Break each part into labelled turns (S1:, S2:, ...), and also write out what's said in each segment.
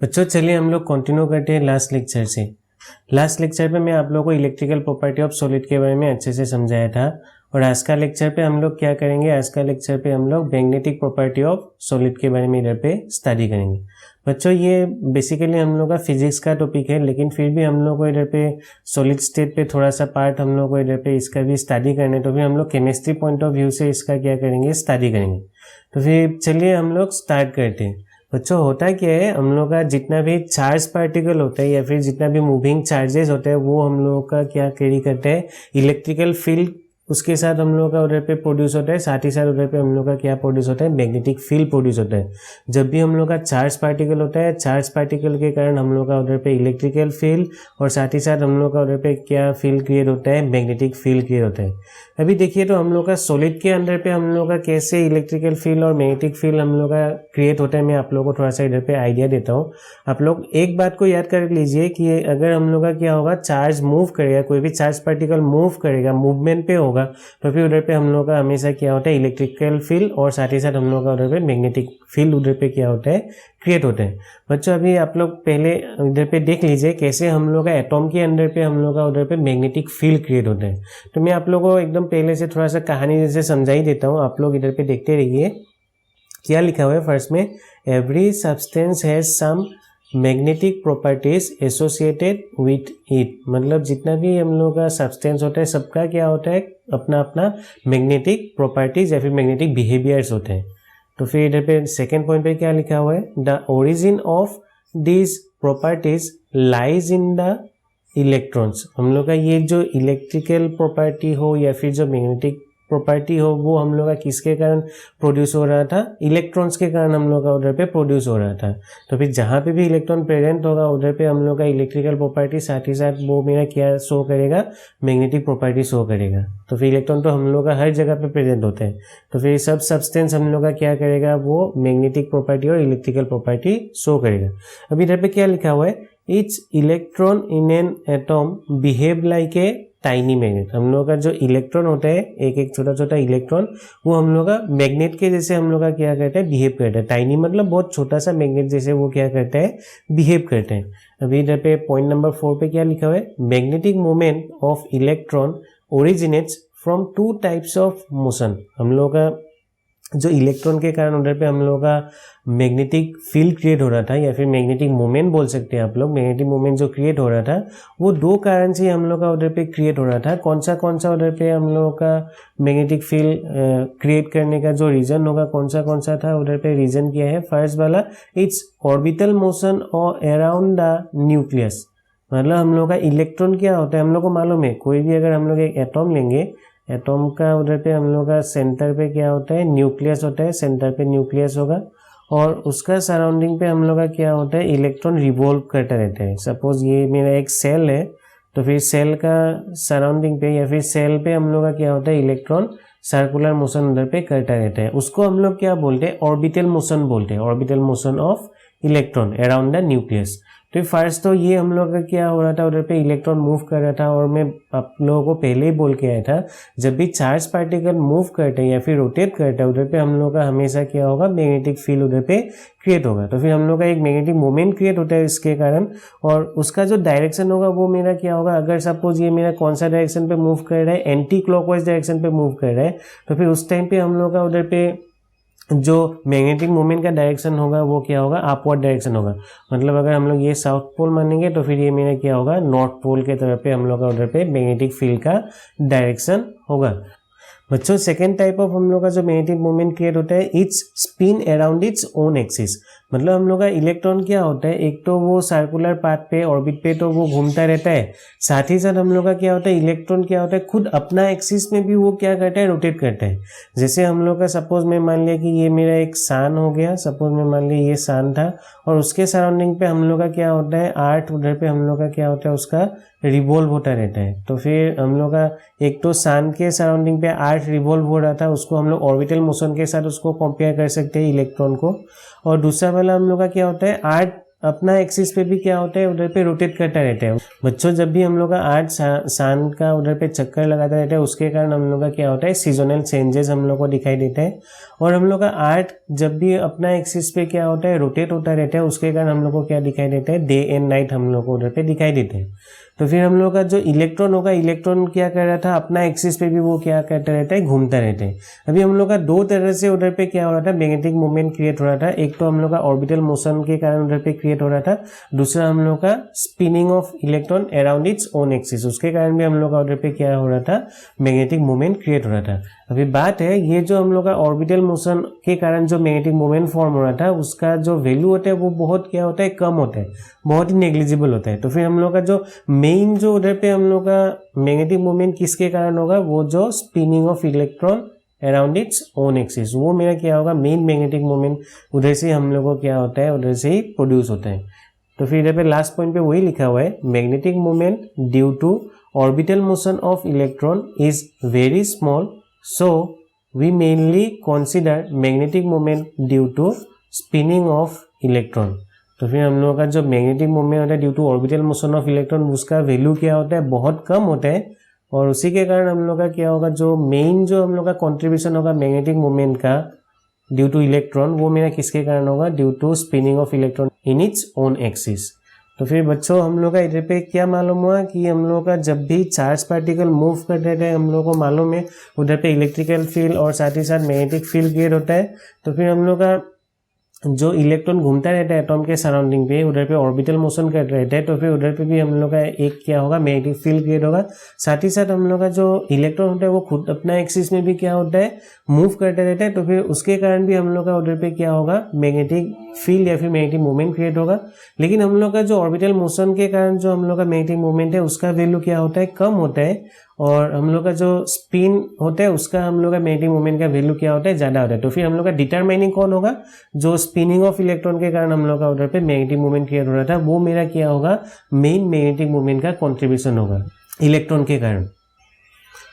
S1: बच्चों चलिए हम लोग कंटिन्यू करते हैं लास्ट लेक्चर से। लास्ट लेक्चर पे मैं आप लोगों को इलेक्ट्रिकल प्रॉपर्टी ऑफ सॉलिड के बारे में अच्छे से समझाया था और आज का लेक्चर पे हम लोग क्या करेंगे, आज का लेक्चर पे हम लोग मैग्नेटिक प्रॉपर्टी ऑफ सॉलिड के बारे में इधर पे स्टडी करेंगे। बच्चों ये बेसिकली हम लोग का फिजिक्स का टॉपिक है, लेकिन फिर भी हम लोग को इधर पे सॉलिड स्टेट पे थोड़ा सा पार्ट हम लोग को इधर पे इसका भी स्टडी करना है, तो फिर हम लोग केमिस्ट्री पॉइंट ऑफ व्यू से इसका क्या करेंगे, स्टडी करेंगे। तो फिर चलिए हम लोग स्टार्ट करते हैं। बच्चों होता क्या है, हम लोग का जितना भी चार्ज पार्टिकल होता है या फिर जितना भी मूविंग चार्जेस होते हैं वो हम लोग का क्या कैरी करते हैं, इलेक्ट्रिकल फील्ड उसके साथ हम लोग का उधर पे प्रोड्यूस होता है, साथ ही साथ उधर पे हम लोग का क्या प्रोड्यूस होता है, मैग्नेटिक फील्ड प्रोड्यूस होता है। जब भी हम लोग का चार्ज पार्टिकल होता है, चार्ज पार्टिकल के कारण हम लोग का उधर पे इलेक्ट्रिकल फील्ड और साथ ही साथ हम लोग का उधर पे क्या फील्ड क्रिएट होता है, मैग्नेटिक फील्ड क्रिएट होता है। अभी देखिए तो हम लोग का सॉलिड के अंदर पे हम लोग का कैसे इलेक्ट्रिकल फील्ड और मैग्नेटिक फील्ड हम लोग का क्रिएट होता है, मैं आप लोगों को थोड़ा सा इधर पे आइडिया देता हूँ। आप लोग एक बात को याद कर लीजिए कि अगर हम लोग का क्या होगा, चार्ज मूव करेगा, कोई भी चार्ज पार्टिकल मूव करेगा, मूवमेंट पे होगा, तो फिर उधर पे हम लोग का हमेशा क्या होता है, इलेक्ट्रिकल फील्ड और साथ ही साथ हम लोग का उधर पे मैग्नेटिक फील्ड उधर पे क्या होता है, क्रिएट होता है। बच्चों अभी आप लोग पहले इधर पे देख लीजिए कैसे हम लोग का एटॉम के अंदर पे हम लोग का उधर पे मैग्नेटिक फील्ड क्रिएट होता है। तो मैं आप लोगों को एकदम पहले से थोड़ा सा कहानी जैसे समझा ही देता हूँ, आप लोग इधर पे देखते रहिए। क्या लिखा हुआ है फर्स्ट में, every substance has some magnetic properties associated with it. मतलब जितना भी हम लोग का सब्सटेंस होता है सबका क्या होता है, अपना अपना मैग्नेटिक प्रॉपर्टीज या फिर मैग्नेटिक बिहेवियर्स होते हैं। तो फिर इधर पे सेकेंड पॉइंट पे क्या लिखा हुआ है, the origin of this properties lies in the electrons. हम लोग का ये जो इलेक्ट्रिकल प्रॉपर्टी हो या फिर जो मैग्नेटिक प्रॉपर्टी हो वो हम लोग का किसके कारण प्रोड्यूस हो रहा था, इलेक्ट्रॉन्स के कारण हम लोग का उधर पे प्रोड्यूस हो रहा था। तो फिर जहाँ पे भी इलेक्ट्रॉन प्रेजेंट होगा उधर पे हम लोग का इलेक्ट्रिकल प्रॉपर्टी साथ ही साथ वो मेरा क्या शो करेगा, मैग्नेटिक प्रॉपर्टी शो करेगा। तो फिर इलेक्ट्रॉन तो हम लोग का हर जगह पे प्रेजेंट होते हैं, तो फिर सब सब्सटेंस हम लोग का क्या करेगा, वो मैग्नेटिक प्रॉपर्टी और इलेक्ट्रिकल प्रॉपर्टी शो करेगा। अभी इधर पे क्या लिखा हुआ है, each electron in an atom behave like a tiny magnet. हम लोग का जो इलेक्ट्रॉन होता है, एक एक छोटा छोटा इलेक्ट्रॉन, वो हम लोग का मैग्नेट के जैसे हम लोग का क्या करता है, बिहेव करता है। टाइनी मतलब बहुत छोटा सा मैग्नेट जैसे वो क्या करता है, बिहेव करता है। अभी इधर पे पॉइंट नंबर 4 पे क्या लिखा हुआ है, magnetic moment of electron originates from two types of motion. हम लोग का जो इलेक्ट्रॉन के कारण उधर पे हम लोग का मैग्नेटिक फील्ड क्रिएट हो रहा था या फिर मैग्नेटिक मोमेंट बोल सकते हैं आप लोग। मैग्नेटिक मोमेंट जो क्रिएट हो रहा था वो दो कारण से हम लोग का उधर पे क्रिएट हो रहा था। कौन सा उधर पे हम लोग का मैग्नेटिक फील्ड क्रिएट करने का जो रीजन होगा, कौन सा था उधर पे रीजन क्या है, फर्स्ट वाला, इट्स ऑर्बिटल मोशन और अराउंड द न्यूक्लियस। मतलब हम लोग का इलेक्ट्रॉन क्या होता है, हम लोग को मालूम है, कोई भी अगर हम लोग एक एटॉम लेंगे, एटॉम का उधर पे हम लोग का सेंटर पे क्या होता है, न्यूक्लियस होता है, सेंटर पे न्यूक्लियस होगा और उसका सराउंडिंग पे हम लोग का क्या होता है, इलेक्ट्रॉन रिवॉल्व करता रहता है। सपोज ये मेरा एक सेल है, तो फिर सेल का सराउंडिंग पे या फिर सेल पे हम लोग का क्या होता है, इलेक्ट्रॉन सर्कुलर मोशन उधर पे करता रहता है। उसको हम लोग क्या बोलते हैं, ऑर्बिटल मोशन बोलते हैं, orbital motion of electron around the nucleus. तो फर्स्ट तो ये हम लोग का क्या हो रहा था, उधर पे इलेक्ट्रॉन मूव कर रहा था। और मैं आप लोगों को पहले ही बोल के आया था, जब भी चार्ज पार्टिकल मूव करते हैं या फिर रोटेट करता है उधर पे हम लोग का हमेशा क्या होगा, मैग्नेटिक फील्ड उधर पे क्रिएट होगा। तो फिर हम लोग का एक मैग्नेटिक मोमेंट क्रिएट होता है इसके कारण, और उसका जो डायरेक्शन होगा वो मेरा क्या होगा, अगर सपोज ये मेरा कौन सा डायरेक्शन पे मूव कर रहा है, एंटी क्लॉकवाइज डायरेक्शन पे मूव कर रहा है, तो फिर उस टाइम पे हम लोग का उधर पे जो मैग्नेटिक मोमेंट का डायरेक्शन होगा वो क्या होगा, अपवर्ड डायरेक्शन होगा। मतलब अगर हम लोग ये साउथ पोल मानेंगे तो फिर ये मेरा क्या होगा, नॉर्थ पोल के तरफ पे हम लोग का उधर पे मैग्नेटिक फील्ड का डायरेक्शन होगा। बच्चों सेकेंड टाइप ऑफ हम लोग का जो मैग्नेटिक मोमेंट क्रिएट होता है, it's spin around its own axis. मतलब हम लोग का इलेक्ट्रॉन क्या होता है, एक तो वो सर्कुलर पाथ पे ऑर्बिट पे तो वो घूमता रहता है, साथ ही साथ हम लोग का क्या होता है, इलेक्ट्रॉन क्या होता है, खुद अपना एक्सिस में भी वो क्या करता है, रोटेट करता है। जैसे हम लोग का सपोज मैं मान लिया कि ये मेरा एक सन हो गया, सपोज मैं मान लिया ये सन था और उसके सराउंडिंग पे हम लोग का क्या होता है, अर्थ उधर पे हम लोग का क्या होता है, उसका रिवॉल्व होता रहता है। तो फिर हम लोग का एक तो सन के सराउंडिंग पे अर्थ रिवॉल्व हो रहा था, उसको हम लोग ऑर्बिटल मोशन के साथ उसको कंपेयर कर सकते हैं इलेक्ट्रॉन को। और दूसरा वाला हम लोग का क्या होता है, अर्थ अपना एक्सिस पे भी क्या होता है, उधर पे रोटेट करता रहता है। बच्चों जब भी हम लोग का आर्ट सन का उधर पे चक्कर लगाता रहता है उसके कारण हम लोग का क्या होता है, सीजनल चेंजेस हम लोग को दिखाई देता है। और हम लोग का आर्ट जब भी अपना एक्सिस पे क्या होता है, रोटेट होता रहता है, उसके कारण हम लोग को क्या दिखाई देता है, डे एंड नाइट हम लोग को उधर पे दिखाई देते हैं। तो फिर हम लोग का जो इलेक्ट्रॉन होगा, इलेक्ट्रॉन क्या कर रहा था, अपना एक्सिस पे भी वो क्या करता रहता है, घूमता रहता है। अभी हम लोग का दो तरह से उधर पे क्या हो रहा था, मैग्नेटिक मूवमेंट क्रिएट हो रहा था। एक तो हम लोग का ऑर्बिटल मोशन के कारण उधर पे क्रिएट हो रहा था, दूसरा हम लोग का spinning of electron around its own axis, उसके कारण भी हम लोग का उधर पे क्या हो रहा था, मैग्नेटिक मूवमेंट क्रिएट हो रहा था। अभी बात है, ये जो हम लोग का ऑर्बिटल मोशन के कारण जो मैग्नेटिक मूवमेंट फॉर्म हो रहा था, उसका जो वैल्यू होता है वो बहुत क्या होता है, कम होता है, बहुत ही नेग्लिजिबल होता है। तो फिर हम लोग का जो मेन जो उधर पे हम लोग का मैग्नेटिक मूवमेंट किसके कारण होगा, वो जो spinning of electron around its own axis, वो मेरा क्या होगा, मेन मैग्नेटिक मूवमेंट उधर से हम लोग को क्या होता है, उधर से ही प्रोड्यूस होता है। तो फिर इधर पे लास्ट पॉइंट पे वही लिखा हुआ है, magnetic movement due to orbital motion of electron is very small, so we mainly consider magnetic moment due to spinning of electron। तो फिर हम लोगों का जो मैग्नेटिक मूवमेंट होता है due to orbital motion of electron, उसका वैल्यू क्या होता है, बहुत कम होता है। और उसी के कारण हम लोग का क्या होगा, जो मेन जो हम लोग का कॉन्ट्रीब्यूशन होगा मैग्नेटिक मूवमेंट का ड्यू टू इलेक्ट्रॉन, वो मेरा किसके कारण होगा, due to spinning of electron in its own axis. तो फिर बच्चों हम लोग का इधर पे क्या मालूम हुआ कि हम लोग का जब भी चार्ज पार्टिकल मूव करते थे, हम लोग को मालूम है उधर पे इलेक्ट्रिकल फील्ड और साथ ही साथ मैग्नेटिक फील्ड क्रिएट होता है। तो फिर हम लोग का जो इलेक्ट्रॉन घूमता रहता है एटॉम के सराउंडिंग पे, उधर पे ऑर्बिटल मोशन कर रहता है, तो फिर उधर पे भी हम लोग का एक क्या होगा, मैग्नेटिक फील्ड क्रिएट होगा। साथ ही साथ हम लोग का जो इलेक्ट्रॉन होता है वो खुद अपना एक्सिस में भी क्या होता है, मूव करते रहता है। तो फिर उसके कारण भी हम लोग का उधर पे क्या होगा, मैग्नेटिक फील्ड या फिर मैग्नेटिक मूवमेंट क्रिएट होगा। लेकिन हम लोग का जो ऑर्बिटल मोशन के कारण जो हम लोग का मैग्नेटिक मूवमेंट है, उसका वैल्यू क्या होता है, कम होता है। और हम लोग का जो स्पिन होता है, उसका हम लोग का मैग्नेटिक मूवमेंट का वैल्यू क्या होता है, ज़्यादा होता है। तो फिर हम लोग का डिटरमाइनिंग कौन होगा, जो स्पिनिंग ऑफ इलेक्ट्रॉन के कारण हम लोग का उधर पे मैग्नेटिक मूवमेंट क्रिएट हो रहा था, वो मेरा क्या होगा, मेन मैग्नेटिक मूवमेंट का कॉन्ट्रीब्यूशन होगा इलेक्ट्रॉन के कारण।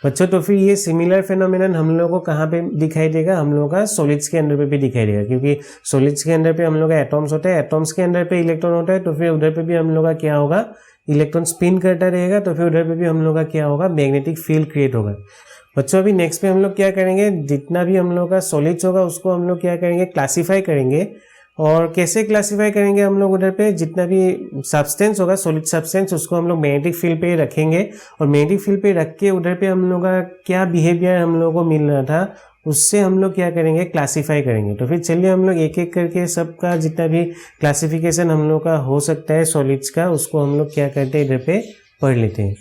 S1: बच्चों तो फिर ये सिमिलर फेनोमेनन हम लोग को कहाँ पे दिखाई देगा, हम लोग का सॉलिड्स के अंदर पे भी दिखाई देगा, क्योंकि सॉलिड्स के अंदर पे हम लोग का एटॉम्स होता है, एटॉम्स के अंदर पे इलेक्ट्रॉन होता है। तो फिर उधर पे भी हम लोग का क्या होगा, इलेक्ट्रॉन स्पिन करता रहेगा, तो फिर उधर पे भी हम लोग का क्या होगा, मैग्नेटिक फील्ड क्रिएट होगा। बच्चों अभी नेक्स्ट पे हम लोग क्या करेंगे, जितना भी हम लोग का सॉलिड्स होगा उसको हम लोग क्या करेंगे, क्लासीफाई करेंगे। और कैसे क्लासीफाई करेंगे हम लोग, उधर पे जितना भी सब्सटेंस होगा, सॉलिड सब्सटेंस, उसको हम लोग मैग्नेटिक फील्ड पे रखेंगे। और मैग्नेटिक फील्ड पे रख के उधर पे हम लोग का क्या बिहेवियर हम लोग को मिल रहा था, उससे हम लोग क्या करेंगे, क्लासीफाई करेंगे। तो फिर चलिए हम लोग एक एक करके सबका जितना भी क्लासिफिकेशन हम लोग का हो सकता है सॉलिड्स का, उसको हम लोग क्या करते हैं, इधर पे पढ़ लेते हैं।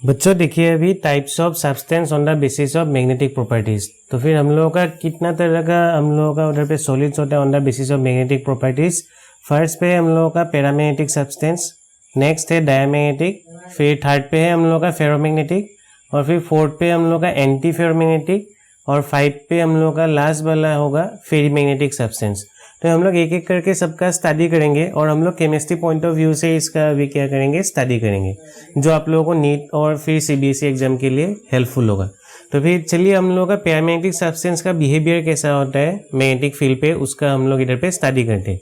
S1: बच्चों देखिए अभी types of substance on the basis of magnetic properties. तो फिर हम लोगों का कितना तरह का हम लोगों का उधर पे सॉलिड्स होता है on the basis of magnetic properties. First पे हम लोगों का पैरामैग्नेटिक सब्सटेंस, नेक्स्ट है डायमैग्नेटिक, फिर थर्ड पे है हम लोगों का फेरोमैग्नेटिक, और फिर फोर्थ पे हम लोग का एंटी फेरोमैग्नेटिक, और 5 पे हम लोग का लास्ट वाला होगा फेरीमैग्नेटिक सब्सटेंस। तो हम लोग एक एक करके सबका स्टडी करेंगे, और हम लोग केमिस्ट्री पॉइंट ऑफ व्यू से इसका भी क्या करेंगे, स्टडी करेंगे, जो आप लोगों को नीट और फिर सीबीएसई एग्जाम के लिए हेल्पफुल होगा। तो फिर चलिए हम लोग का पैरामैग्नेटिक सब्सटेंस का बिहेवियर कैसा होता है मैग्नेटिक फील्ड पे, उसका हम लोग इधर पे स्टडी करते हैं।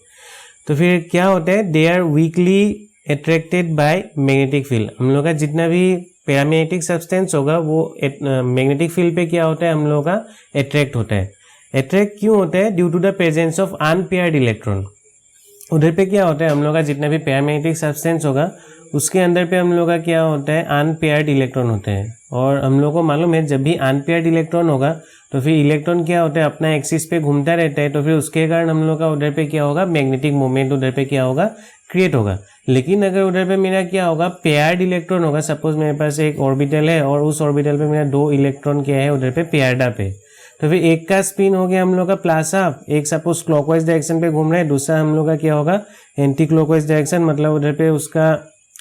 S1: तो फिर क्या होता है, they are weakly attracted by magnetic field. हम लोग का जितना भी पैरामैग्नेटिक सब्सटेंस होगा वो मैग्नेटिक फील्ड पे क्या होता है, हम लोगों का अट्रैक्ट होता है। अट्रैक्ट क्यों होता है, due to the presence of unpaired electron. उधर पे क्या होता है, हम लोग का जितना भी पैरामैग्नेटिक सब्सटेंस होगा उसके अंदर पे हम लोग का क्या होता है, अनपेयर्ड इलेक्ट्रॉन होते हैं। और हम लोग को मालूम है जब भी अनपेयर्ड इलेक्ट्रॉन होगा तो फिर इलेक्ट्रॉन क्या होता है, अपना एक्सिस पे घूमता रहता है। तो फिर उसके कारण हम लोग का उधर पे क्या होगा, मैग्नेटिक मोमेंट उधर पे क्या होगा, क्रिएट होगा। लेकिन अगर उधर पे मेरा क्या होगा, पेयर्ड इलेक्ट्रॉन होगा, सपोज मेरे पास एक ऑर्बिटल है और उस ऑर्बिटल पे मेरा 2 इलेक्ट्रॉन क्या है, उधर पे पेयर्ड अप है। तो फिर एक का स्पिन हो गया हम लोग का प्लस अप, एक सपोज क्लॉकवाइज डायरेक्शन पे घूम रहा है, दूसरा हम लोग का क्या होगा, एंटी क्लॉकवाइज डायरेक्शन। मतलब उधर पे उसका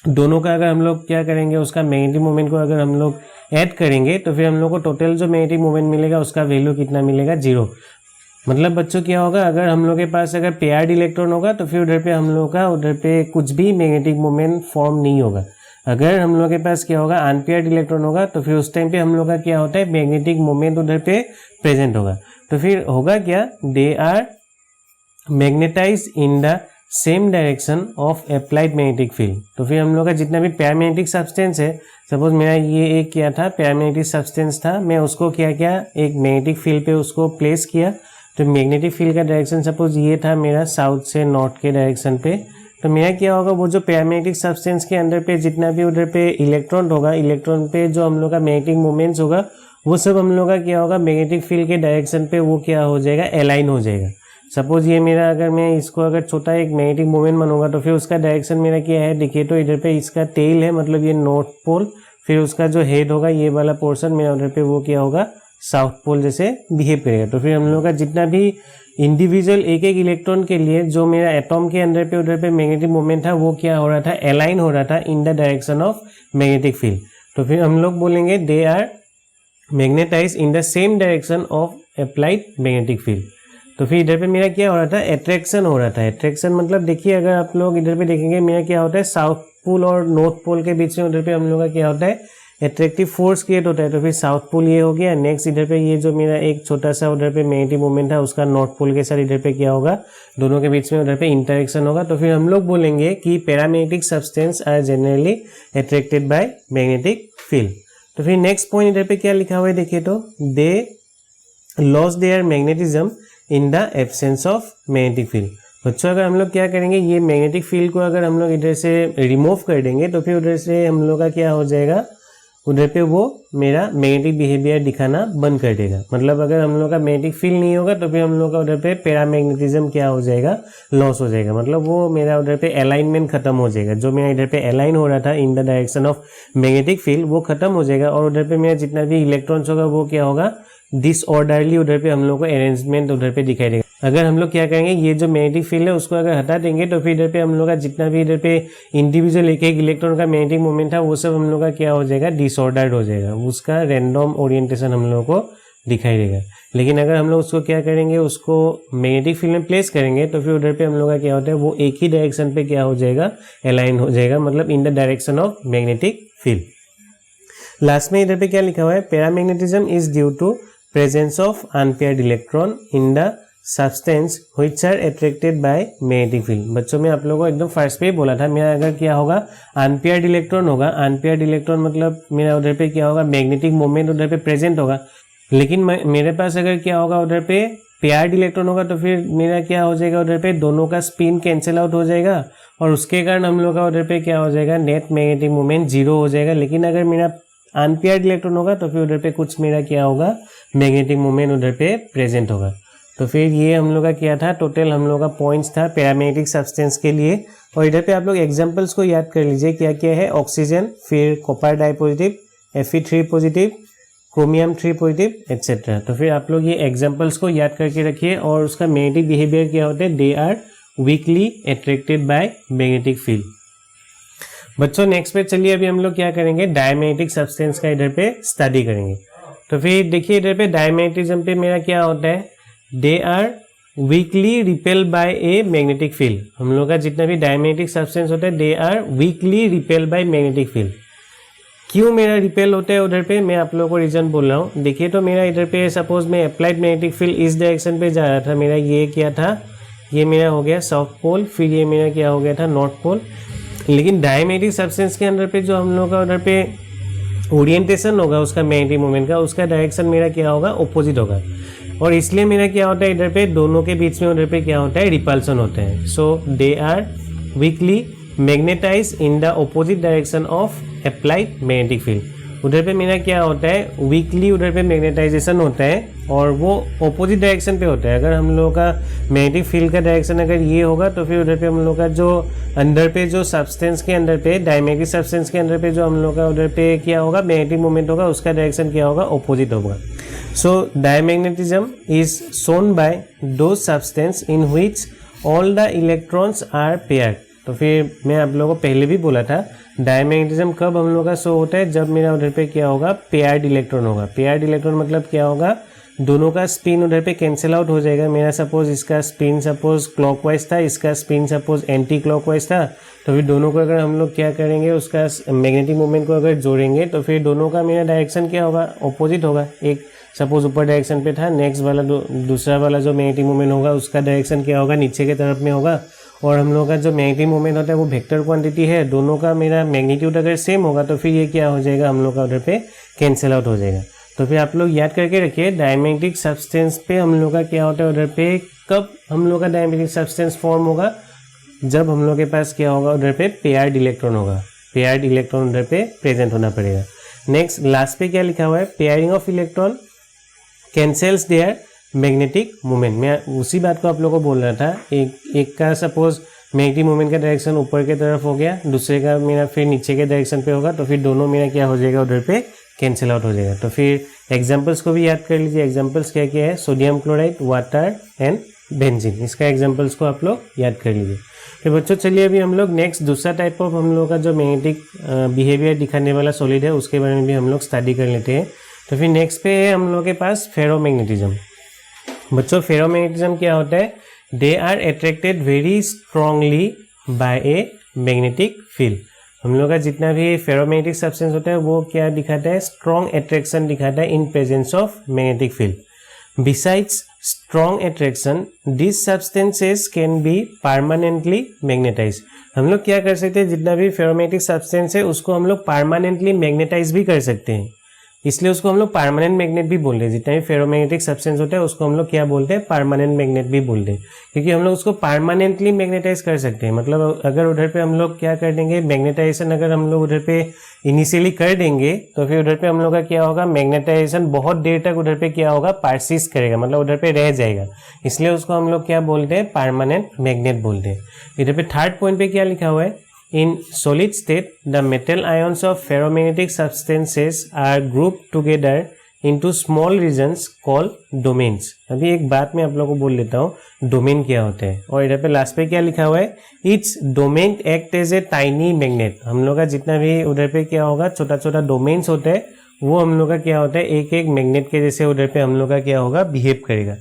S1: दोनों का अगर हम लोग क्या करेंगे, उसका मैग्नेटिक मोमेंट को अगर हम लोग ऐड करेंगे तो फिर हम लोग को टोटल जो मैग्नेटिक मोमेंट मिलेगा उसका वैल्यू कितना मिलेगा, 0। मतलब बच्चों क्या होगा, अगर हम लोग के पास अगर पेयर्ड इलेक्ट्रॉन होगा तो फिर उधर पे हम लोग का उधर पे कुछ भी मैग्नेटिक मोमेंट फॉर्म नहीं होगा। अगर हम लोग के पास क्या होगा, अनपेयर्ड इलेक्ट्रॉन होगा तो फिर उस टाइम पे हम लोग का क्या होता है, मैग्नेटिक मोमेंट उधर पे प्रेजेंट होगा। तो फिर होगा क्या, they are magnetise in the same direction of applied magnetic field. तो फिर हम लोग का जितना भी पैरामैग्नेटिक सब्सटेंस है, सपोज मेरा ये एक क्या था, पैरामैग्नेटिक सब्सटेंस था, मैं उसको क्या किया, एक मैग्नेटिक फील्ड पे उसको प्लेस किया। तो मैग्नेटिक फील्ड का डायरेक्शन सपोज ये था मेरा साउथ से नॉर्थ के डायरेक्शन पे। तो मेरा क्या होगा, वो जो पैरामैग्नेटिक सब्सटेंस के अंदर पे जितना भी उधर पे इलेक्ट्रॉन होगा, इलेक्ट्रॉन पे जो हम लोग का मैग्नेटिक मोमेंट्स होगा, वो सब हम लोग का क्या होगा, मैग्नेटिक फील्ड के डायरेक्शन पे वो क्या हो जाएगा, अलाइन हो जाएगा। सपोज ये मेरा, अगर मैं इसको अगर छोटा एक मैग्नेटिक मोमेंट मानूंगा, तो फिर उसका डायरेक्शन मेरा क्या है, देखिए तो इधर पे इसका टेल है, मतलब ये नॉर्थ पोल, फिर उसका जो हेड होगा ये वाला पोर्शन मेरा उधर पे वो क्या होगा, साउथ पोल जैसे बिहेव करेगा। तो फिर हम लोग का जितना भी इंडिविजुअल एक एक इलेक्ट्रॉन के लिए जो मेरा एटॉम के अंदर पे उधर पे मैग्नेटिक मोमेंट था, वो क्या हो रहा था, अलाइन हो रहा था in the direction of magnetic field. तो फिर हम लोग बोलेंगे they are magnetise in the same direction of applied magnetic field. तो फिर इधर पे मेरा क्या हो रहा था, अट्रैक्शन हो रहा था। अट्रैक्शन मतलब देखिए, अगर आप लोग इधर पे देखेंगे मेरा क्या होता है, साउथ पोल और नॉर्थ पोल के बीच में उधर पे हम लोग का क्या होता है, एट्रैक्टिव फोर्स क्रिएट होता है। तो फिर साउथ पोल ये हो गया। नेक्स्ट इधर पे ये जो मेरा एक छोटा सा उधर पे मैग्नेटिक मोमेंट था, उसका नॉर्थ पोल के साथ इधर पे क्या होगा, दोनों के बीच में उधर पे इंटरेक्शन होगा। तो फिर हम लोग बोलेंगे कि paramagnetic substance are generally attracted by magnetic field. तो फिर नेक्स्ट पॉइंट इधर पे क्या लिखा हुआ है, देखिए तो they lose their magnetism in the absence of magnetic field. बच्चों अगर हम लोग क्या करेंगे, ये मैग्नेटिक फील्ड को अगर हम लोग इधर से रिमूव कर देंगे, तो फिर उधर से हम लोग का क्या हो जाएगा, उधर पे वो मेरा मैग्नेटिक बिहेवियर दिखाना बंद कर देगा। मतलब अगर हम लोग का मैग्नेटिक फील्ड नहीं होगा, तो फिर हम लोग का उधर पे पैरामैग्नेटिज्म क्या हो जाएगा, लॉस हो जाएगा। मतलब वो मेरा उधर पे अलाइनमेंट खत्म हो जाएगा। जो मेरा इधर पे अलाइन हो रहा था in the direction of magnetic field, वो खत्म हो जाएगा। और उधर पे मेरा जितना भी इलेक्ट्रॉन्स होगा, वो क्या होगा, डिसऑर्डरली उधर पे हम लोग को अरेंजमेंट उधर पे दिखाई देगा। अगर हम लोग क्या करेंगे, ये जो मैग्नेटिक फील्ड है उसको अगर हटा देंगे, तो फिर इधर पे हम लोग का जितना भी इधर पे इंडिविजुअल एक एक इलेक्ट्रॉन का मैग्नेटिक मोमेंट था, वो सब हम लोग का क्या हो जाएगा, डिसऑर्डर्ड हो जाएगा। उसका रैंडम ओरिएंटेशन हम लोग को दिखाई देगा। लेकिन अगर हम लोग उसको क्या करेंगे, उसको मैग्नेटिक फील्ड में प्लेस करेंगे, तो फिर उधर पे हम लोग का क्या होता है, वो एक ही डायरेक्शन पे क्या हो जाएगा, अलाइन हो जाएगा। मतलब in the direction of magnetic field. Last में इधर पे क्या लिखा हुआ है, paramagnetism is due to presence of unpaired electron in the substance which are attracted by magnetic field। बच्चों में आप लोगों को एकदम फर्स्ट पे ही बोला था, मेरा अगर क्या होगा, अनपेयर्ड इलेक्ट्रॉन होगा। अनपेयर्ड इलेक्ट्रॉन मतलब मेरा उधर पे क्या होगा, मैग्नेटिक मोमेंट उधर पे प्रेजेंट होगा। लेकिन मेरे पास अगर क्या होगा, उधर पे पेयर्ड इलेक्ट्रॉन होगा, तो फिर मेरा क्या हो जाएगा, उधर पे दोनों का स्पिन कैंसिल आउट हो जाएगा, और उसके कारण हम लोग का उधर पे क्या हो जाएगा, नेट मैग्नेटिक मोमेंट जीरो हो जाएगा। लेकिन अगर मेरा अनपेयर्ड इलेक्ट्रॉन होगा, तो फिर उधर पे कुछ मेरा क्या होगा, मैग्नेटिक मोमेंट उधर पे प्रेजेंट होगा। तो फिर ये हम लोग का क्या था, टोटल हम लोग का पॉइंट्स था पैरामैग्नेटिक सब्सटेंस के लिए। और इधर पे आप लोग एग्जांपल्स को याद कर लीजिए, क्या क्या है, ऑक्सीजन, फिर copper dipositive, Fe3 positive, chromium 3 positive etcetera. तो फिर आप लोग ये एग्जांपल्स को याद करके रखिए। और उसका मैग्नेटिक बिहेवियर क्या होता है, they are weakly attracted by magnetic field. बच्चों नेक्स्ट पे चलिए, अभी हम लोग क्या करेंगे, डायमैग्नेटिक सब्सटेंस का इधर पे स्टडी करेंगे। तो फिर देखिए इधर पे डायमैग्नेटिज्म पे मेरा क्या होता है, they are weakly repel by a magnetic field. हम लोग का जितना भी डायमैग्नेटिक सब्सटेंस होता है, they are weakly repel by magnetic field. क्यों मेरा रिपेल होता है उधर पे, मैं आप लोगों को रीजन बोल रहा हूँ। देखिए तो मेरा इधर पे सपोज मैं अप्लाइड मैग्नेटिक फील्ड इस डायरेक्शन पे जा रहा था, मेरा ये क्या था, ये मेरा हो गया साउथ पोल, फिर ये मेरा क्या हो गया था, नॉर्थ पोल। लेकिन डायमैग्नेटिक सब्सटेंस के अंदर पे जो हम लोग का उधर पे ओरिएंटेशन होगा उसका मैग्नेटिक मोमेंट का, उसका डायरेक्शन मेरा क्या होगा, ऑपोजिट होगा। और इसलिए मेरा क्या होता है, इधर पे दोनों के बीच में उधर पे क्या होता है, रिपल्सन होते हैं। So they are weakly magnetise in the opposite direction of applied magnetic field. उधर पे मेरा क्या होता है, वीकली उधर पे मैग्नेटाइजेशन होता है, और वो ऑपोजिट डायरेक्शन पे होता है। अगर हम लोगों का मैग्नेटिक फील्ड का डायरेक्शन अगर ये होगा, तो फिर उधर पे हम लोग का जो अंदर पे जो सब्सटेंस के अंदर पे, डायमैग्नेटिक सब्सटेंस के अंदर पे जो हम लोग का उधर पे क्या होगा, मैग्नेटिक मोमेंट होगा, उसका डायरेक्शन क्या होगा, ऑपोजिट होगा। So diamagnetism is shown by those substance in which all the electrons are paired. तो फिर मैं आप लोगों को पहले भी बोला था, डायमैग्नेटिज्म कब हम लोग का शो होता है, जब मेरा उधर पे क्या होगा, पेयर्ड इलेक्ट्रॉन होगा। पेयर्ड इलेक्ट्रॉन मतलब क्या होगा, दोनों का स्पिन उधर पे कैंसिल आउट हो जाएगा। मेरा सपोज इसका स्पिन सपोज क्लॉकवाइज था, इसका स्पिन सपोज एंटी क्लॉकवाइज था, तो फिर दोनों को अगर हम लोग क्या करेंगे, उसका मैग्नेटिक मोमेंट को अगर जोड़ेंगे, तो फिर दोनों का मेरा डायरेक्शन क्या होगा, ऑपोजिट होगा। एक सपोज ऊपर डायरेक्शन पे था, नेक्स्ट वाला दूसरा वाला जो मैग्नेटिक मोमेंट होगा, उसका डायरेक्शन क्या होगा, नीचे के तरफ में होगा। और हम लोग का जो मैग्नेटिक मोमेंट होता है वो वेक्टर क्वांटिटी है, दोनों का मेरा मैग्नीट्यूड अगर सेम होगा तो फिर ये क्या हो जाएगा, हम लोग का उधर पे कैंसिल आउट हो जाएगा। तो फिर आप लोग याद करके रखिए डायमैग्नेटिक सब्सटेंस पे हम लोग का क्या होता है उधर पे, कब हम लोग का डायमैग्नेटिक सब्सटेंस फॉर्म होगा, जब हम लोग के पास क्या होगा उधर पे पेयर्ड इलेक्ट्रॉन होगा, पेयर्ड इलेक्ट्रॉन उधर पे प्रेजेंट होना पड़ेगा। नेक्स्ट लास्ट पे क्या लिखा हुआ है, pairing of electron cancels their magnetic moment. मैं उसी बात को आप लोगों को बोल रहा था, एक का सपोज मैग्नेटिक मोमेंट का डायरेक्शन ऊपर के तरफ हो गया, दूसरे का मेरा फिर नीचे के डायरेक्शन पे होगा, तो फिर दोनों मेरा क्या हो जाएगा उधर पे कैंसिल आउट हो जाएगा। तो फिर एग्जांपल्स को भी याद कर लीजिए, एग्जांपल्स क्या क्या है, sodium chloride, water and benzene, इसका एग्जांपल्स को आप लोग याद कर लीजिए। तो बच्चों चलिए अभी हम लोग नेक्स्ट दूसरा टाइप ऑफ हम लोग का जो मैग्नेटिक बिहेवियर दिखाने वाला सॉलिड है उसके बारे में भी हम लोग स्टडी कर लेते हैं। तो फिर नेक्स्ट पे है हम लोग के पास फेरोमैग्नेटिज्म। बच्चों फेरोमैग्नेटिज्म क्या होता है, they are attracted very strongly by a magnetic field. हम लोग का जितना भी फेरोमैग्नेटिक सब्सटेंस होता है वो क्या दिखाता है, स्ट्रॉन्ग अट्रैक्शन दिखाता है in presence of magnetic field. Besides strong attraction this substances can be permanently magnetise. हम लोग क्या कर सकते हैं, जितना भी फेरोमैग्नेटिक सब्सटेंस है उसको हम लोग परमानेंटली मैग्नेटाइज भी कर सकते हैं, इसलिए उसको हम लोग परमानेंट मैग्नेट भी बोलते हैं। जितना भी फेरोमैग्नेटिक सब्सटेंस होता है उसको हम लोग क्या बोलते हैं, परमानेंट मैग्नेट भी बोलते हैं, क्योंकि हम लोग उसको परमानेंटली मैग्नेटाइज कर सकते हैं। मतलब अगर उधर पे हम लोग क्या कर देंगे, मैग्नेटाइजेशन अगर हम लोग उधर पे इनिशियली कर देंगे तो फिर उधर पे हम लोग का क्या होगा, मैग्नेटाइजेशन बहुत देर तक उधर पे क्या होगा, परसिस्ट करेगा, मतलब उधर पे रह जाएगा, इसलिए उसको हम लोग क्या बोलते हैं, परमानेंट मैग्नेट बोलते हैं। इधर पे थर्ड पॉइंट पे क्या लिखा हुआ है, in solid state the metal ions of ferromagnetic substances are grouped together into small regions called domains। अभी एक बात मैं आप लोगों को बोल लेता हूँ डोमेन क्या होते हैं, और इधर पे लास्ट पे क्या लिखा हुआ है, each domain act as a tiny magnet। हम लोग का जितना भी उधर पे क्या होगा, छोटा छोटा डोमेन्स होते हैं वो हम लोग का क्या होता है, एक एक मैग्नेट के जैसे उधर पे हम लोग का क्या होगा, बिहेव करेगा।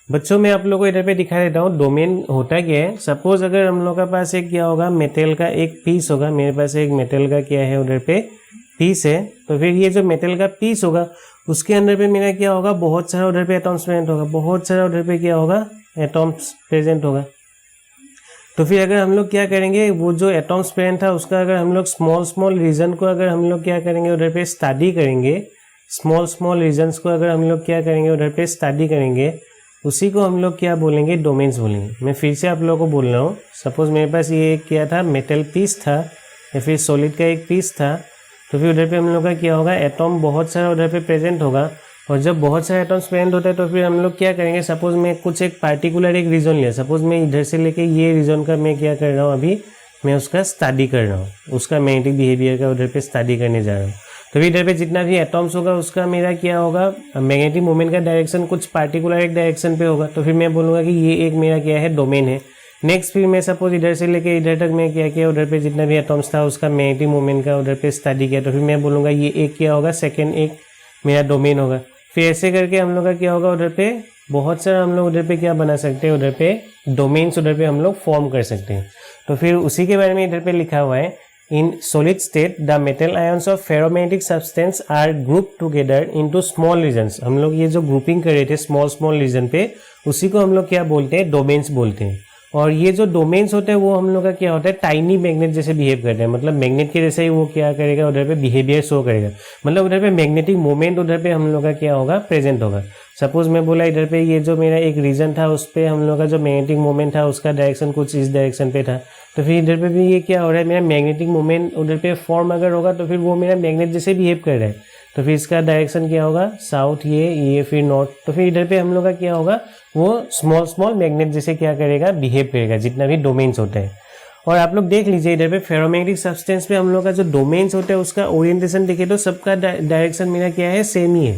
S1: बच्चों मैं आप लोगों को इधर पे दिखा देता हूँ डोमेन होता क्या है। सपोज अगर हम लोग का पास एक क्या होगा, मेटल का एक पीस होगा, मेरे पास एक मेटल का क्या है उधर पे पीस है, तो फिर ये जो मेटल का पीस होगा उसके अंदर पे मेरा क्या होगा, बहुत सारा उधर पे एटॉम्स प्रेजेंट होगा, बहुत सारा उधर पे क्या होगा, एटॉम्स प्रेजेंट होगा। तो फिर अगर हम लोग क्या करेंगे, वो जो एटॉम्स प्रेजेंट था उसका अगर हम लोग स्मॉल स्मॉल रीजन को अगर हम लोग क्या करेंगे उधर पे स्टडी करेंगे, स्मॉल स्मॉल रीजन्स को अगर हम लोग क्या करेंगे उधर पे स्टडी करेंगे, उसी को हम लोग क्या बोलेंगे, डोमेन्स बोलेंगे। मैं फिर से आप लोगों को बोल रहा हूँ, सपोज मेरे पास ये एक क्या था, मेटल पीस था या फिर सॉलिड का एक पीस था, तो फिर उधर पे हम लोग का क्या होगा, एटॉम बहुत सारा उधर पे प्रेजेंट होगा, और जब बहुत सारे एटॉम्स प्रेजेंट होता है तो फिर हम लोग क्या करेंगे, सपोज मैं कुछ एक पार्टिकुलर एक रीजन लिया, सपोज मैं इधर से लेके ये रीजन का मैं क्या कर रहा हूँ, अभी मैं उसका स्टडी कर रहा हूँ, उसका मैग्नेटिक बिहेवियर का उधर पे स्टडी करने जा रहा हूँ। तो इधर पे जितना भी एटॉम्स होगा उसका मेरा क्या होगा, मैग्नेटिक मोमेंट का डायरेक्शन कुछ पार्टिकुलर एक डायरेक्शन पे होगा, तो फिर मैं बोलूँगा कि ये एक मेरा क्या है, डोमेन है। नेक्स्ट फिर मैं सपोज इधर से लेके इधर तक मैं क्या किया, उधर पे जितना भी एटॉम्स था उसका मैग्नेटिक मोमेंट का उधर पे स्टडी किया, तो फिर मैं बोलूँगा ये एक क्या होगा, सेकेंड एक मेरा डोमेन होगा। फिर ऐसे करके हम लोग का क्या होगा, उधर पे बहुत सारा हम लोग उधर पे क्या बना सकते हैं, उधर पे डोमेन्स उधर पे हम लोग फॉर्म कर सकते हैं। तो फिर उसी के बारे में इधर पे लिखा हुआ है, in solid state the metal ions of ferromagnetic substance are grouped together into small regions। हम लोग ये जो ग्रुपिंग कर रहे थे स्मॉल स्मॉल रीजन पे, उसी को हम लोग क्या बोलते हैं, डोमेन्स बोलते हैं। और ये जो डोमेन्स होते हैं वो हम लोग का क्या होता है, टाइनी मैग्नेट जैसे बिहेव करते हैं, मतलब मैग्नेट के जैसे ही वो क्या करेगा, उधर पे बिहेवियर शो करेगा, मतलब उधर पे मैग्नेटिक मोमेंट उधर पे हम लोग का क्या होगा, प्रेजेंट होगा। सपोज मैं बोला इधर पे ये जो मेरा एक रीजन था उस पर हम लोग का जो मैग्नेटिक मोमेंट था उसका डायरेक्शन कुछ इस डायरेक्शन पे था, तो फिर इधर पे भी ये क्या हो रहा है, मेरा मैग्नेटिक मोमेंट उधर पे फॉर्म अगर होगा तो फिर वो मेरा मैग्नेट जैसे बिहेव कर रहा है, तो फिर इसका डायरेक्शन क्या होगा, साउथ, ये फिर नॉर्थ, तो फिर इधर पे हम लोग का क्या होगा, वो स्मॉल स्मॉल मैग्नेट जैसे क्या करेगा, बिहेव करेगा, जितना भी डोमेन्स होते हैं। और आप लोग देख लीजिए इधर पे फेरोमैग्नेटिक सब्सटेंस पे हम लोग का जो डोमेन्स होते हैं उसका ओरिएंटेशन देखिए तो सबका डायरेक्शन मेरा क्या है, सेम ही है।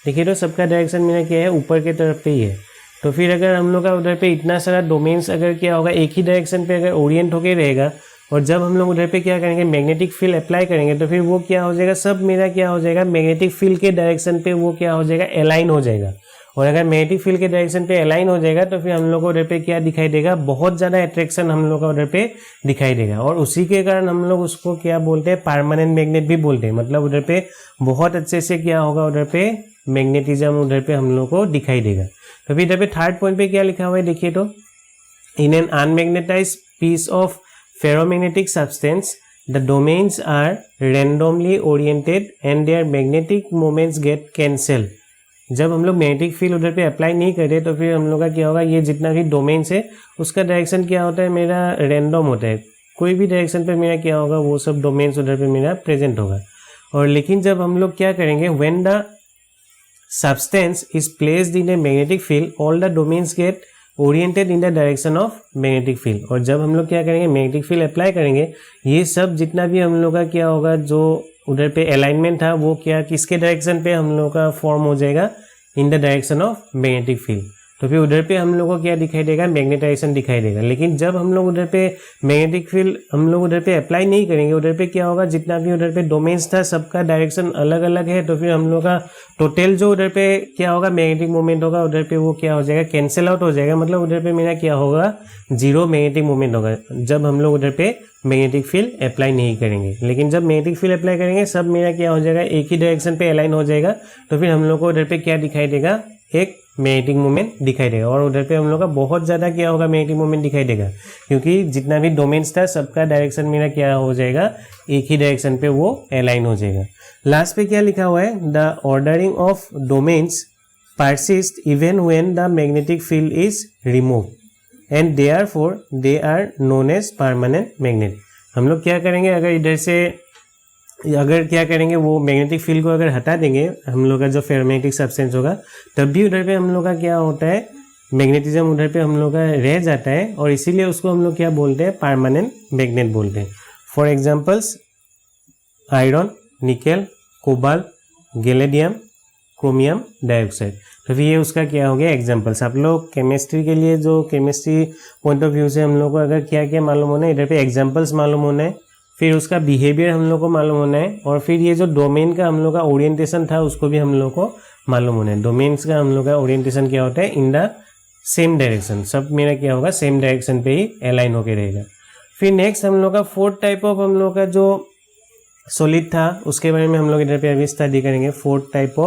S1: देखिए तो सबका डायरेक्शन मेरा क्या है, ऊपर के तरफ पे ही है। तो फिर अगर हम लोग का उधर पे इतना सारा डोमेन्स अगर क्या होगा, एक ही डायरेक्शन पे अगर ओरिएंट होके रहेगा, और जब हम लोग उधर पे क्या करेंगे, मैग्नेटिक फील्ड अप्लाई करेंगे, तो फिर वो क्या हो जाएगा, सब मेरा क्या हो जाएगा, मैग्नेटिक फील्ड के डायरेक्शन पे वो क्या हो जाएगा, अलाइन हो जाएगा। और अगर मैग्नेटिक फील्ड के डायरेक्शन पे अलाइन हो जाएगा तो फिर हम लोग को उधर पे क्या दिखाई देगा, बहुत ज़्यादा अट्रैक्शन हम लोग का उधर पे दिखाई देगा, और उसी के कारण हम लोग उसको क्या बोलते हैं, परमानेंट मैग्नेट भी बोलते हैं। मतलब उधर पे बहुत अच्छे से क्या होगा, उधर पे मैग्नेटिज्म उधर पे हम लोग को दिखाई देगा। तो फिर इधर पे थर्ड पॉइंट पे क्या लिखा हुआ है देखिए तो, in an unmagnetised piece of ferromagnetic substance, the domains are randomly oriented and their magnetic moments get cancelled. जब हम लोग मैग्नेटिक फील्ड उधर पे अप्लाई नहीं करें तो फिर हम लोग का क्या होगा, ये जितना भी डोमेन्स है उसका डायरेक्शन क्या होता है, मेरा रैंडम होता है, कोई भी डायरेक्शन पे मेरा क्या होगा, वो सब डोमेन्स उधर पे मेरा प्रेजेंट होगा. और लेकिन जब हम लोग क्या करेंगे, when the substance is placed in a magnetic field all the domains get oriented in the direction of magnetic field. और जब हम लोग क्या करेंगे, मैग्नेटिक फील्ड अप्लाई करेंगे, ये सब जितना भी हम लोग का क्या होगा, जो उधर पे अलाइनमेंट था वो क्या किसके डायरेक्शन पे हम लोग का फॉर्म हो जाएगा, इन the direction of magnetic field. तो फिर उधर पे हम लोग को क्या दिखाई देगा, मैग्नेटाइजेशन दिखाई देगा. लेकिन जब हम लोग उधर पे मैग्नेटिक फील्ड हम लोग उधर पे अप्लाई नहीं करेंगे, उधर पे क्या होगा, जितना भी उधर पे डोमेन्स था सबका डायरेक्शन अलग अलग है, तो फिर हम लोग का टोटल जो उधर पे क्या होगा मैग्नेटिक मोमेंट होगा उधर पे वो क्या हो जाएगा, कैंसिल आउट हो जाएगा. मतलब उधर पे मेरा क्या होगा, जीरो मैग्नेटिक मोमेंट होगा जब हम लोग उधर पे मैग्नेटिक फील्ड अप्लाई नहीं करेंगे. लेकिन जब मैग्नेटिक फील्ड अप्लाई करेंगे सब मेरा क्या हो जाएगा, एक ही डायरेक्शन पे अलाइन हो जाएगा. तो फिर हम लोग को उधर पे क्या दिखाई देगा, एक मैग्नेटिक मोमेंट दिखाई देगा. और उधर पे हम लोग का बहुत ज़्यादा क्या होगा, मैग्नेटिक मोमेंट दिखाई देगा, क्योंकि जितना भी डोमेन्स था सबका डायरेक्शन मेरा क्या हो जाएगा, एक ही डायरेक्शन पे वो अलाइन हो जाएगा. लास्ट पे क्या लिखा हुआ है, the ordering of domains persist even when the magnetic field is removed and therefore they are known as permanent magnet. हम लोग क्या करेंगे, अगर इधर से अगर क्या करेंगे, वो मैग्नेटिक फील्ड को अगर हटा देंगे, हम लोग का जो फेरोमैग्नेटिक सब्सटेंस होगा, तब भी उधर पे हम लोग का क्या होता है, मैग्नेटिज्म उधर पे हम लोग का रह जाता है. और इसीलिए उसको हम लोग क्या बोलते हैं, परमानेंट मैग्नेट बोलते हैं. For examples iron, nickel, cobalt, gadolinium, chromium dioxide. तो फिर ये उसका क्या हो गया एग्जांपल्स. आप लोग केमिस्ट्री के लिए जो केमिस्ट्री पॉइंट ऑफ व्यू से हम लोग को अगर क्या क्या मालूम होना है, इधर पे एग्जांपल्स मालूम होना है, फिर उसका बिहेवियर हम लोग को मालूम होना है, और फिर ये जो डोमेन का हम लोग का ओरिएंटेशन था उसको भी हम लोग को मालूम होना है. डोमेन्स का हम लोग का ओरिएंटेशन क्या होता है, इन द सेम डायरेक्शन, सब मेरा क्या होगा, सेम डायरेक्शन पे ही अलाइन होके रहेगा. फिर नेक्स्ट हम लोग का फोर्थ टाइप ऑफ हम लोग का जो सॉलिड था उसके बारे में हम लोग इधर पे अभी स्टडी करेंगे. फोर्थ टाइप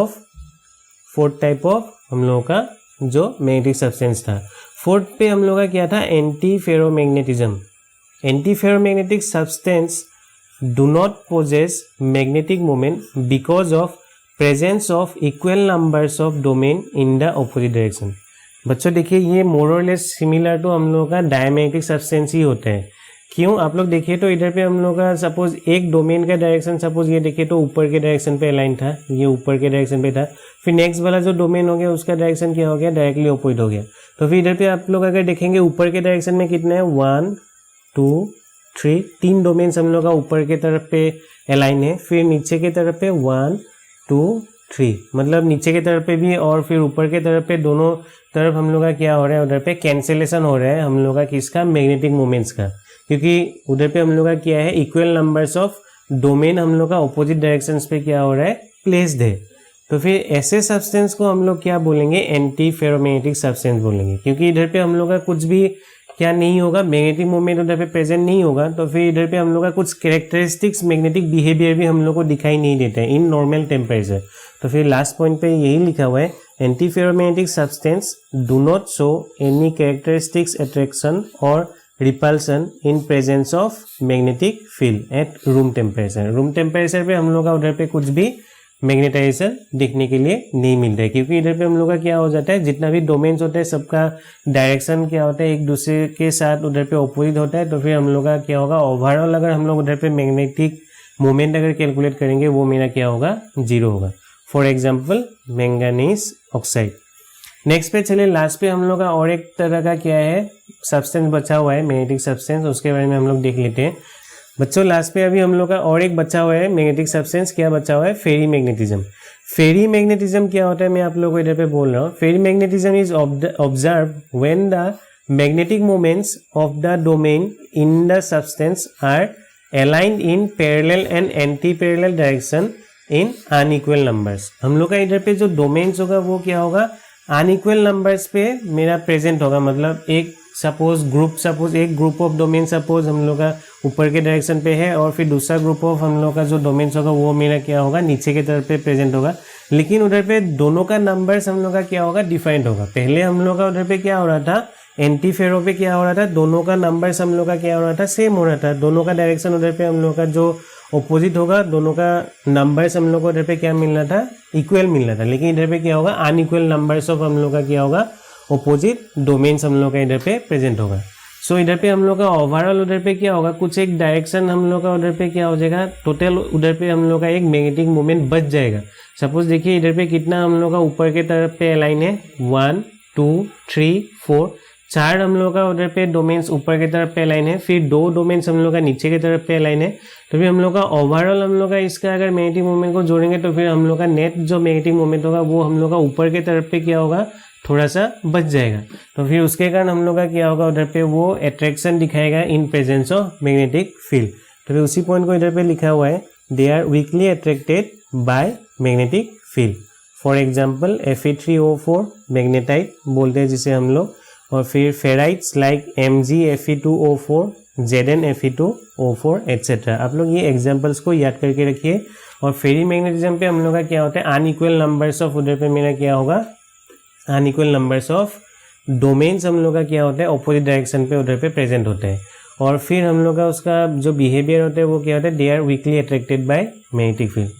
S1: ऑफ हम लोगों का जो मैग्नेटिक सब्सटेंस था. फोर्थ पे हम लोग का क्या था, anti ferromagnetism. Anti ferromagnetic substance do not possess magnetic moment because of presence of equal numbers of domain in the opposite direction. बच्चों देखिए, ये मोर और लेस सिमिलर टू हम लोग का डायमैग्नेटिक सब्सटेंस ही होता है. क्यों, आप लोग देखिए तो इधर पे हम लोग का सपोज एक डोमेन का डायरेक्शन, सपोज ये देखिए तो ऊपर के डायरेक्शन पे अलाइन था, ये ऊपर के डायरेक्शन पे था. फिर नेक्स्ट वाला जो डोमेन हो गया उसका डायरेक्शन क्या हो गया, डायरेक्टली अपोजिट हो गया. तो फिर इधर पे आप लोग अगर देखेंगे ऊपर के डायरेक्शन में कितने हैं, 1 2 3, 3 डोमेन्स हम लोग का ऊपर के तरफ पे अलाइन है. फिर नीचे के तरफ पे 1 2 3, मतलब नीचे के तरफ पे भी और फिर ऊपर के तरफ पे, दोनों तरफ हम लोग का क्या हो रहा है, उधर पे कैंसिलेशन हो रहा है हम लोग का किसका, मैग्नेटिक मोमेंट्स का. क्योंकि उधर पे हम लोग का क्या है, इक्वल नंबर्स ऑफ डोमेन हम लोग का ऑपोजिट डायरेक्शंस पे क्या हो रहा है, प्लेस्ड है. तो फिर ऐसे सब्सटेंस को हम लोग क्या बोलेंगे, एंटी फेरोमैग्नेटिक सब्सटेंस बोलेंगे. क्योंकि इधर पे हम लोग का कुछ भी क्या नहीं होगा, मैग्नेटिक मोमेंट उधर पे प्रेजेंट नहीं होगा. तो फिर इधर पे हम लोग का कुछ कैरेक्टरिस्टिक्स मैग्नेटिक बिहेवियर भी हम लोग को दिखाई नहीं देते हैं इन नॉर्मल टेम्परेचर. तो फिर लास्ट पॉइंट पे यही लिखा हुआ है, anti ferromagnetic substance do not show any characteristics attraction और repulsion in presence of magnetic field at room temperature. Room temperature पे हम लोग का उधर पे कुछ भी मैग्नेटाइजेशन देखने के लिए नहीं मिल रहा है. क्योंकि इधर पे हम लोग का क्या हो जाता है, जितना भी डोमेन्स होता है सबका डायरेक्शन क्या होता है, एक दूसरे के साथ उधर पे अपोजिट होता है. तो फिर हम लोग का क्या होगा, ओवरऑल अगर हम लोग उधर पे मैग्नेटिक मोमेंट अगर कैलकुलेट करेंगे वो मेरा क्या होगा, 0 होगा. For example manganese oxide. Next पे चलिए, लास्ट पे हम लोग का और एक तरह का क्या है सब्सटेंस बचा हुआ है, मैग्नेटिक सब्सटेंस, उसके बारे में हम लोग देख लेते हैं. बच्चों लास्ट पे अभी हम लोग का और एक बचा हुआ है मैग्नेटिक सब्सटेंस. क्या बचा हुआ है, फेरी मैग्नेटिज्म. फेरी मैग्नेटिज्म क्या होता है, मैं आप लोगों को इधर पे बोल रहा हूँ. Ferri magnetism is observe when the magnetic moments of the domain in the substance are aligned in parallel and anti parallel direction in unequal numbers. हम लोग का इधर पे जो डोमेन्स होगा वो क्या होगा, अनइक्वल नंबर्स पे मेरा प्रेजेंट होगा. मतलब एक एक ग्रुप ऑफ डोमेन सपोज हम लोग का ऊपर के डायरेक्शन पे है, और फिर दूसरा ग्रुप ऑफ हम लोग का जो डोमेन्स होगा वो मेरा क्या होगा, नीचे के तरफ पे प्रेजेंट होगा. लेकिन उधर पे दोनों का नंबर्स हम लोग का क्या होगा, डिफरेंट होगा. पहले हम लोग का उधर पे क्या हो रहा था, एंटी फेरो पे क्या हो रहा था, दोनों का नंबर्स हम लोग का क्या हो रहा था, सेम हो रहा था, दोनों का डायरेक्शन उधर पे हम लोग का जो ऑपोजिट होगा, दोनों का नंबर्स हम लोग को उधर पे क्या मिल रहा था, इक्वल मिल रहा था। लेकिन इधर पे क्या होगा, अनइक्वल नंबर्स ऑफ हम लोग का क्या होगा, ऑपोजिट डोमेन्स हम लोग का इधर पे प्रेजेंट होगा। सो इधर पे हम लोग का ओवरऑल उधर पे क्या होगा, कुछ एक डायरेक्शन हम लोग का उधर पे क्या हो जाएगा, टोटल उधर पे हम लोग का एक मैग्नेटिक मोमेंट बच जाएगा। सपोज देखिए इधर पे कितना हम लोग का ऊपर के तरफ पे लाइन है, 1 2 3 4, 4 हम लोग का उधर पे डोमेन्स ऊपर की तरफ पे लाइन है, फिर 2 डोमेन्स हम लोग का नीचे की तरफ पे लाइन है। तो फिर हम लोग का ओवरऑल हम लोग का इसका अगर मैग्नेटिक मोमेंट को जोड़ेंगे तो फिर हम लोग का नेट जो मैग्नेटिक मोमेंट होगा वो हम लोग का ऊपर के तरफ पे क्या होगा, थोड़ा सा बच जाएगा। तो फिर उसके कारण हम लोग का क्या होगा, उधर पे वो अट्रैक्शन दिखाएगा इन प्रेजेंस ऑफ मैग्नेटिक फील्ड। तो फिर उसी पॉइंट को इधर पे लिखा हुआ है, they are weakly attracted by magnetic field. For example Fe3O4 magnetite बोलते हैं जिसे हम लोग, और फिर ferrites like Mg Fe2O4, Zn Fe2O4 etcetera. आप लोग ये एग्जाम्पल्स को याद करके रखिए। और फेरी मैग्नेटिज्म पे हम लोग का क्या होता है, अनइक्वल नंबर्स ऑफ उधर पे मेरा क्या होगा, अनइक्वल नंबर्स ऑफ डोमेन्स हम लोग का क्या होता है, ऑपोजिट डायरेक्शन पे उधर पे प्रेजेंट होते हैं। और फिर हम लोग का उसका जो बिहेवियर होता है वो क्या होता है, they are weakly attracted by magnetic field.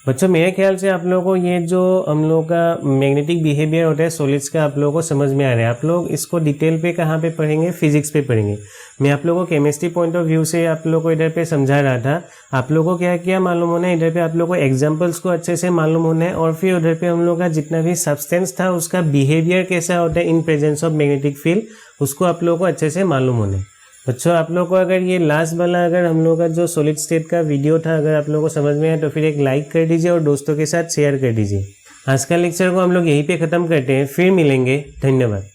S1: बच्चों मेरे ख्याल से आप लोगों को ये जो हम लोग का मैग्नेटिक बिहेवियर होता है सॉलिड्स का आप लोगों को समझ में आ रहा है। आप लोग इसको डिटेल पे कहाँ पे पढ़ेंगे, फिजिक्स पे पढ़ेंगे। मैं आप लोगों को केमिस्ट्री पॉइंट ऑफ व्यू से आप लोगों को इधर पे समझा रहा था। आप लोगों को क्या क्या मालूम होना है, इधर पे आप लोगों को एग्जाम्पल्स को अच्छे से मालूम होना है, और फिर उधर पे हम लोग का जितना भी सब्सटेंस था उसका बिहेवियर कैसा होता है in presence of magnetic field, उसको आप लोगों को अच्छे से मालूम होना है। बच्चों आप लोग को अगर ये लास्ट वाला अगर हम लोग का जो सॉलिड स्टेट का वीडियो था अगर आप लोगों को समझ में आया तो फिर एक लाइक कर दीजिए और दोस्तों के साथ शेयर कर दीजिए। आज का लेक्चर को हम लोग यहीं पे ख़त्म करते हैं, फिर मिलेंगे। धन्यवाद।